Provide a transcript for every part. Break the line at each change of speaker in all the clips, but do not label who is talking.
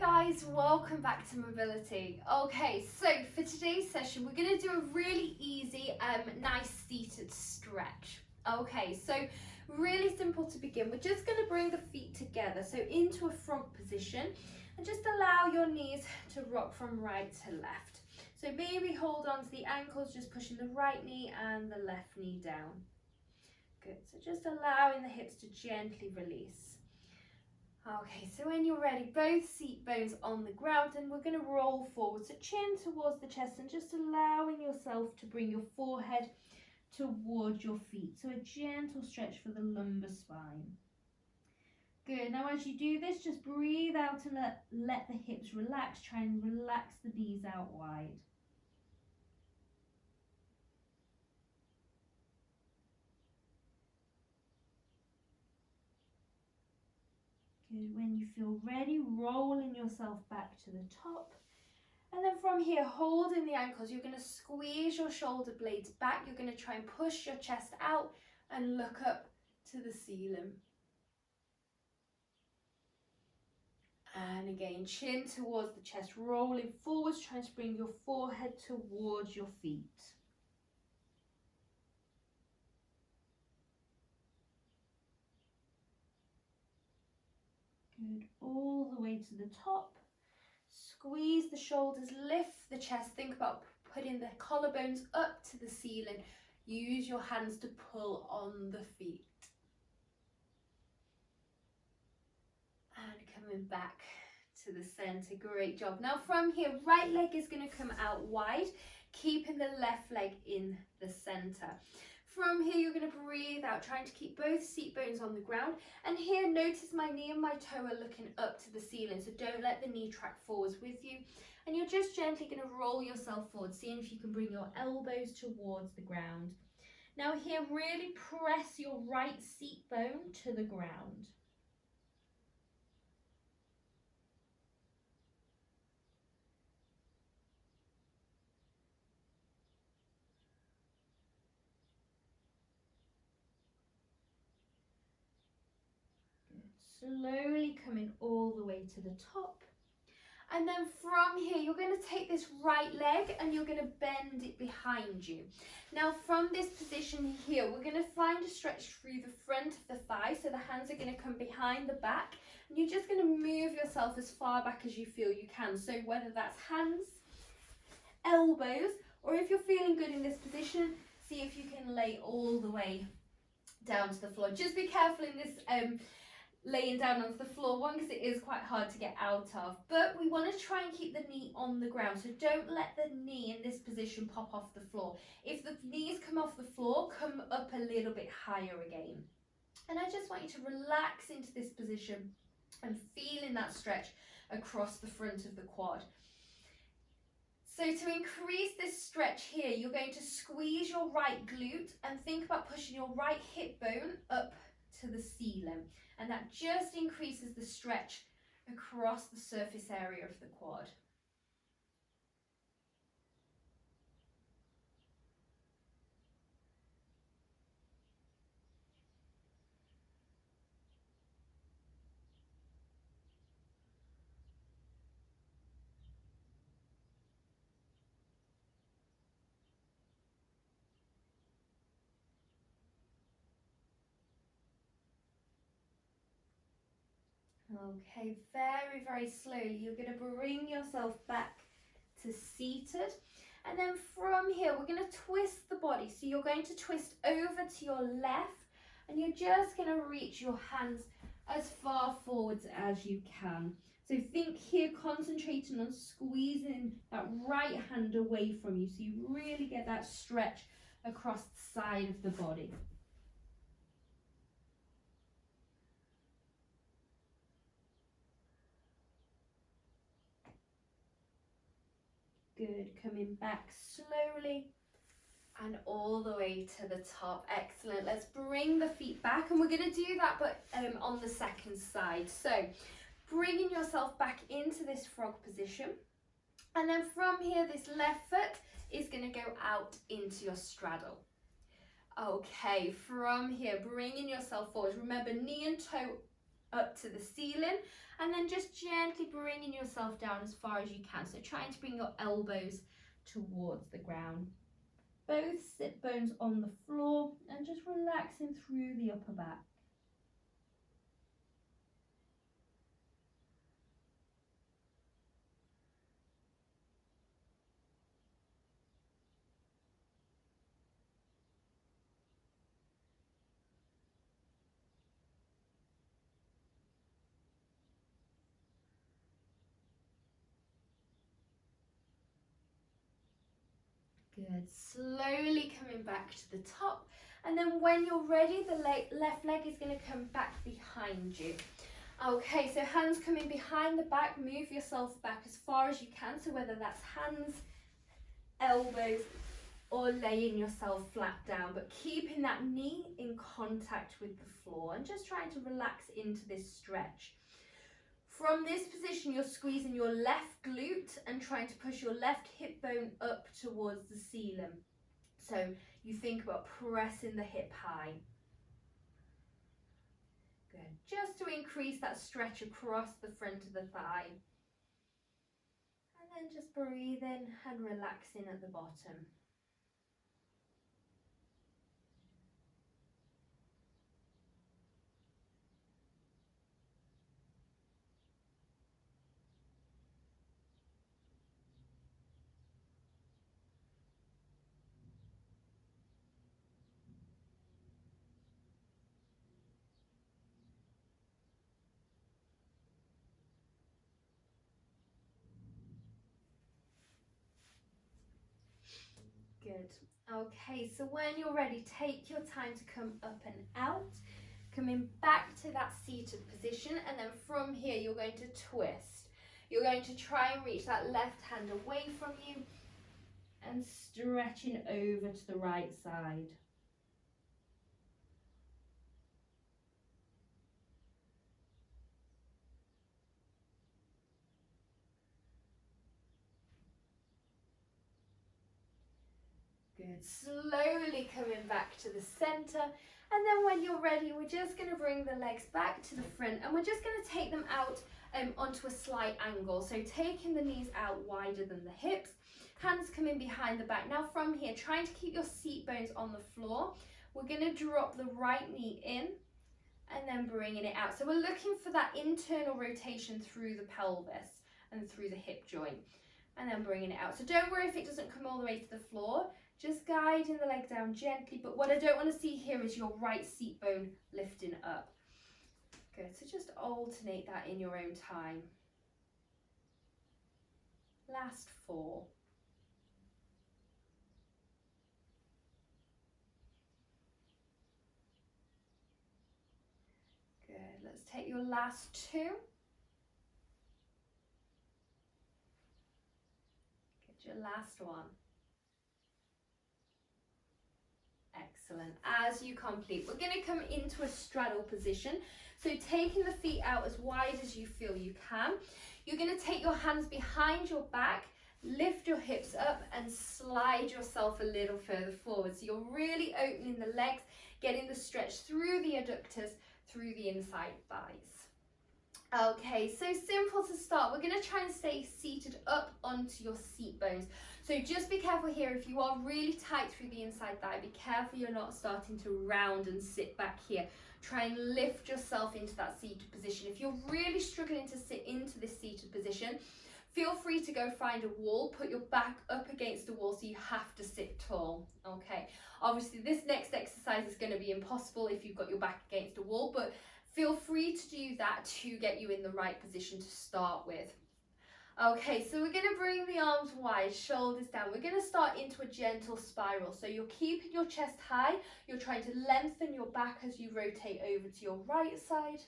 Hi guys, welcome back to Mobility. Okay, so for today's session, we're going to do a really easy, nice seated stretch. Okay, so really simple to begin. We're just going to bring the feet together, so into a frog position, and just allow your knees to rock from right to left. So maybe hold on to the ankles, just pushing the right knee and the left knee down. Good, so just allowing the hips to gently release. Okay, so when you're ready, both seat bones on the ground, and we're going to roll forward, so chin towards the chest and just allowing yourself to bring your forehead towards your feet. So a gentle stretch for the lumbar spine. Good, now as you do this, just breathe out and let the hips relax. Try and relax the knees out wide. Good, when you feel ready, rolling yourself back to the top. And then from here, holding the ankles, you're going to squeeze your shoulder blades back. You're going to try and push your chest out and look up to the ceiling. And again, chin towards the chest, rolling forwards, trying to bring your forehead towards your feet. Good, all the way to the top. Squeeze the shoulders, lift the chest. Think about putting the collarbones up to the ceiling. Use your hands to pull on the feet. And coming back to the center. Great job. Now from here, right leg is going to come out wide, keeping the left leg in the center. From here, you're going to breathe out, trying to keep both seat bones on the ground. And here, notice my knee and my toe are looking up to the ceiling, so don't let the knee track forwards with you. And you're just gently going to roll yourself forward, seeing if you can bring your elbows towards the ground. Now here, really press your right seat bone to the ground. Slowly coming all the way to the top. And then from here, you're going to take this right leg and you're going to bend it behind you. Now from this position here, we're going to find a stretch through the front of the thigh. So the hands are going to come behind the back, and you're just going to move yourself as far back as you feel you can. So whether that's hands, elbows, or if you're feeling good in this position, see if you can lay all the way down to the floor. Just be careful in this laying down onto the floor, one, because it is quite hard to get out of, but we want to try and keep the knee on the ground, so don't let the knee in this position pop off the floor. If the knees come off the floor, come up a little bit higher again. And I just want you to relax into this position and feeling that stretch across the front of the quad. So to increase this stretch here, you're going to squeeze your right glute and think about pushing your right hip bone up to the ceiling, and that just increases the stretch across the surface area of the quad. Okay, very, very slowly, you're going to bring yourself back to seated. And then from here, we're going to twist the body. So you're going to twist over to your left, and you're just going to reach your hands as far forwards as you can. So think here, concentrating on squeezing that right hand away from you, so you really get that stretch across the side of the body. Good, coming back slowly and all the way to the top. Excellent. Let's bring the feet back, and we're going to do that but on the second side. So bringing yourself back into this frog position, and then from here, this left foot is going to go out into your straddle. Okay, from here, bringing yourself forward. Remember, knee and toe up to the ceiling, and then just gently bringing yourself down as far as you can. So trying to bring your elbows towards the ground. Both sit bones on the floor and just relaxing through the upper back. Good. Slowly coming back to the top, and then when you're ready, the left leg is going to come back behind you. Okay, so hands coming behind the back, move yourself back as far as you can, so whether that's hands, elbows, or laying yourself flat down, but keeping that knee in contact with the floor and just trying to relax into this stretch. From this position, you're squeezing your left glute and trying to push your left hip bone up towards the ceiling. So you think about pressing the hip high. Good. Just to increase that stretch across the front of the thigh. And then just breathing and relaxing at the bottom. Good. Okay, so when you're ready, take your time to come up and out, coming back to that seated position, and then from here you're going to twist. You're going to try and reach that left hand away from you and stretching over to the right side. Good. Slowly coming back to the center, and then when you're ready, we're just going to bring the legs back to the front, and we're just going to take them out onto a slight angle. So taking the knees out wider than the hips, hands coming behind the back. Now from here, trying to keep your seat bones on the floor, we're going to drop the right knee in and then bringing it out. So we're looking for that internal rotation through the pelvis and through the hip joint, and then bringing it out. So don't worry if it doesn't come all the way to the floor. Just guiding the leg down gently, but what I don't want to see here is your right seat bone lifting up. Good, so just alternate that in your own time. Last 4. Good, let's take your last 2. Get your last one. Excellent. As you complete, we're going to come into a straddle position. So taking the feet out as wide as you feel you can. You're going to take your hands behind your back, lift your hips up and slide yourself a little further forward. So you're really opening the legs, getting the stretch through the adductors, through the inside thighs. Okay, so simple to start. We're going to try and stay seated up onto your seat bones. So just be careful here, if you are really tight through the inside thigh, be careful you're not starting to round and sit back here. Try and lift yourself into that seated position. If you're really struggling to sit into this seated position, feel free to go find a wall, put your back up against the wall so you have to sit tall. Okay, obviously this next exercise is going to be impossible if you've got your back against a wall, but feel free to do that to get you in the right position to start with. Okay, so we're going to bring the arms wide, shoulders down. We're going to start into a gentle spiral. So you're keeping your chest high. You're trying to lengthen your back as you rotate over to your right side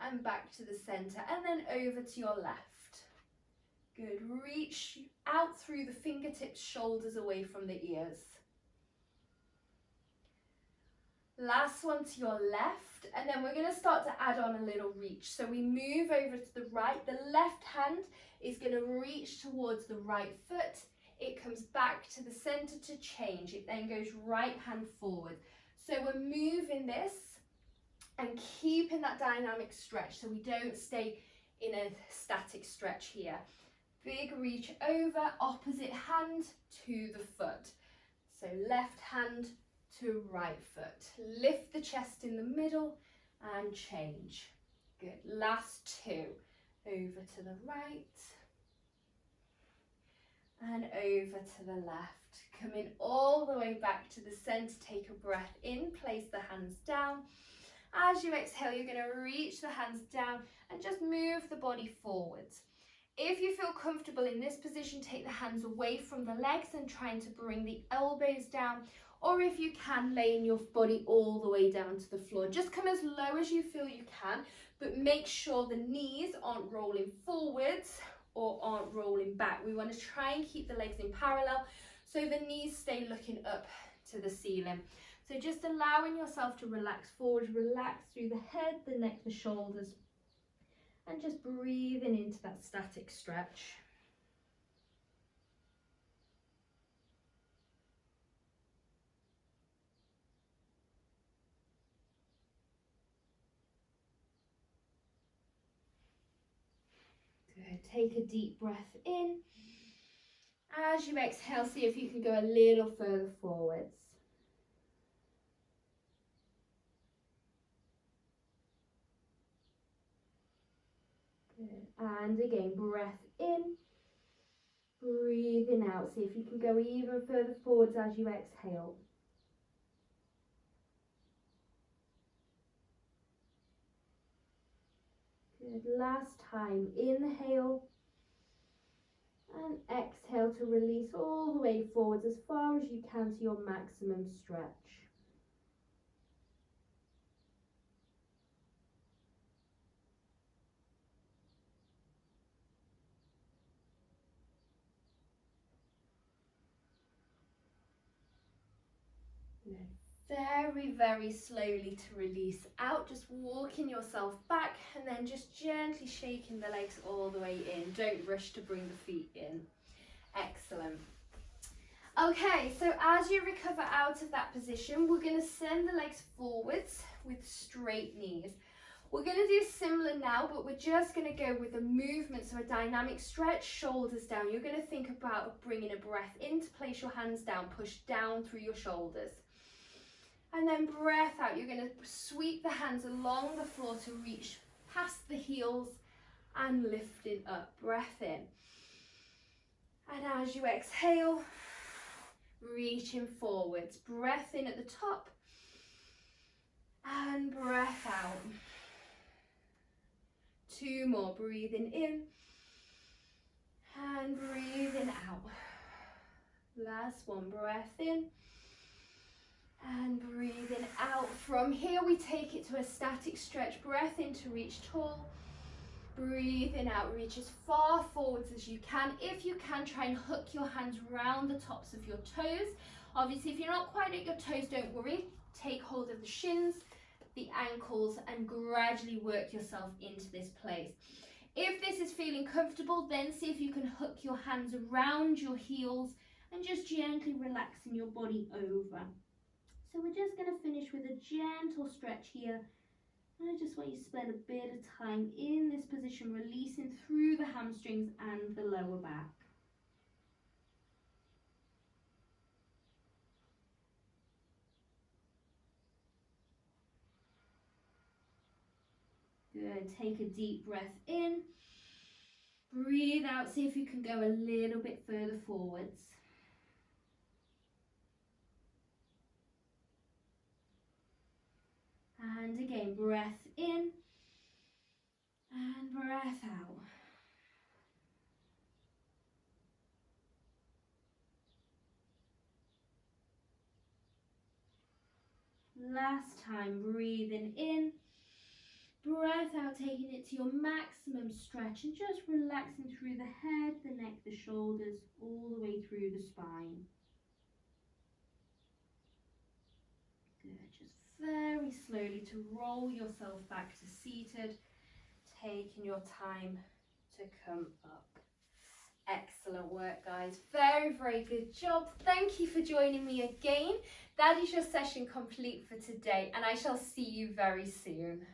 and back to the center, and then over to your left. Good. Reach out through the fingertips, shoulders away from the ears. Last one to your left, and then we're going to start to add on a little reach. So we move over to the right. The left hand is going to reach towards the right foot. It comes back to the center to change. It then goes right hand forward. So we're moving this and keeping that dynamic stretch so we don't stay in a static stretch here. Big reach over, opposite hand to the foot. So left hand to right foot. Lift the chest in the middle and change. Good. Last two. Over to the right and over to the left. Coming all the way back to the center. Take a breath in, place the hands down. As you exhale, you're going to reach the hands down and just move the body forwards. If you feel comfortable in this position, take the hands away from the legs and trying to bring the elbows down. Or if you can, laying your body all the way down to the floor. Just come as low as you feel you can, but make sure the knees aren't rolling forwards or aren't rolling back. We want to try and keep the legs in parallel so the knees stay looking up to the ceiling. So just allowing yourself to relax forward, relax through the head, the neck, the shoulders, and just breathing into that static stretch. Good. Take a deep breath in. As you exhale, see if you can go a little further forwards. Good. And again, breath in. Breathing out. See if you can go even further forwards as you exhale. Good. Last time. Inhale. And exhale to release all the way forwards as far as you can to your maximum stretch. Very, very slowly to release out, just walking yourself back and then just gently shaking the legs all the way in. Don't rush to bring the feet in. Excellent. Okay, so as you recover out of that position, we're going to send the legs forwards with straight knees. We're going to do similar now, but we're just going to go with a movement, so a dynamic stretch, shoulders down. You're going to think about bringing a breath in to place your hands down, push down through your shoulders. And then breath out, you're going to sweep the hands along the floor to reach past the heels and lifting up. Breath in. And as you exhale, reaching forwards. Breath in at the top and breath out. Two more, breathing in and breathing out. Last one, breath in and breathing out. From here we take it to a static stretch. Breath in to reach tall. Breathing out, reach as far forwards as you can. If you can, try and hook your hands round the tops of your toes. Obviously, if you're not quite at your toes, don't worry. Take hold of the shins, the ankles, and gradually work yourself into this place. If this is feeling comfortable, then see if you can hook your hands around your heels and just gently relaxing your body over. So we're just going to finish with a gentle stretch here. And I just want you to spend a bit of time in this position, releasing through the hamstrings and the lower back. Good. Take a deep breath in. Breathe out. See if you can go a little bit further forwards. And again, breath in and breath out. Last time, breathing in, breath out, taking it to your maximum stretch and just relaxing through the head, the neck, the shoulders, all the way through the spine. Good, just very slowly to roll yourself back to seated, taking your time to come up. Excellent work, guys. Very, very good job. Thank you for joining me again. That is your session complete for today, and I shall see you very soon.